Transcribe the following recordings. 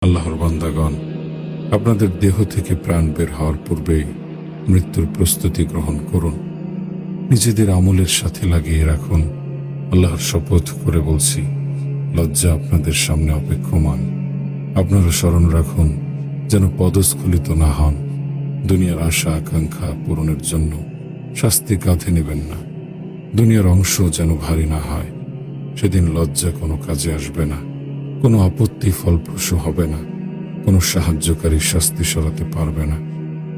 আল্লাহর বান্দাগণ, আপনাদের দেহ থেকে প্রাণ বের হওয়ার পূর্বেই মৃত্যুর প্রস্তুতি গ্রহণ করুন। নিজেদের আমলের সাথে লাগিয়ে রাখুন। আল্লাহর শপথ করে বলছি, লজ্জা আপনাদের সামনে অপেক্ষমান। আপনারা স্মরণ রাখুন যেন পদস্খলিত না হন। দুনিয়ার আশা আকাঙ্ক্ষা পূরণের জন্য শাস্তি কাঁধে নেবেন না। দুনিয়ার অংশ যেন ভারী না হয়। সেদিন লজ্জা কোনো কাজে আসবে না, কোনো আপত্তি ফলপ্রসূ হবে না, কোনো সাহায্যকারী শাস্তি সরাতে পারবে না,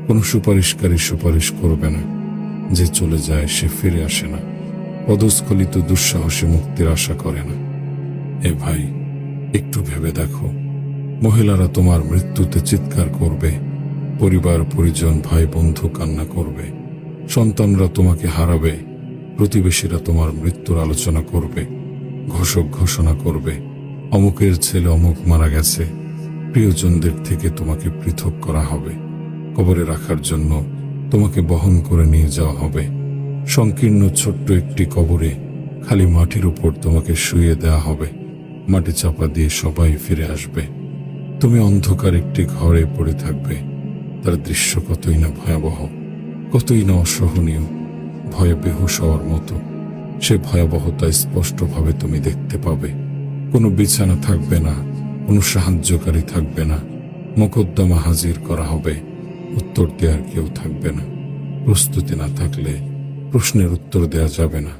কোনো সুপারিশকারী সুপারিশ করবে না। যে চলে যায় সে ফিরে আসে না। পদস্খলিত দুঃসাহসী মুক্তির আশা করে না। এ ভাই, একটু ভেবে দেখো, মহিলারা তোমার মৃত্যুতে চিৎকার করবে, পরিবার পরিজন ভাই বন্ধু কান্না করবে, সন্তানরা তোমাকে হারাবে, প্রতিবেশীরা তোমার মৃত্যুর আলোচনা করবে, ঘোষক ঘোষণা করবে, অমুকের ছেলে অমুক মারা গেছে। প্রিয়জনদের থেকে তোমাকে পৃথক করা হবে, কবরে রাখার জন্য তোমাকে বহন করে নিয়ে যাওয়া হবে। সংকীর্ণ ছোট্ট একটি কবরে খালি মাটির উপর তোমাকে শুইয়ে দেওয়া হবে। মাটি চাপা দিয়ে সবাই ফিরে আসবে। তুমি অন্ধকার একটি ঘরে পড়ে থাকবে। তার দৃশ্য কতই না ভয়াবহ, কতই না অসহনীয়, ভয়ে বেহুশ হওয়ার মতো। সে ভয়াবহতা স্পষ্টভাবে তুমি দেখতে পাবে। কোনো বিছানা থাকবে না, কোনো সাহায্যকারী থাকবে না। মোকদ্দমা হাজির করা হবে, উত্তর দেওয়ার কেউ থাকবে না। প্রস্তুতি না থাকলে প্রশ্নের উত্তর দেওয়া যাবে না।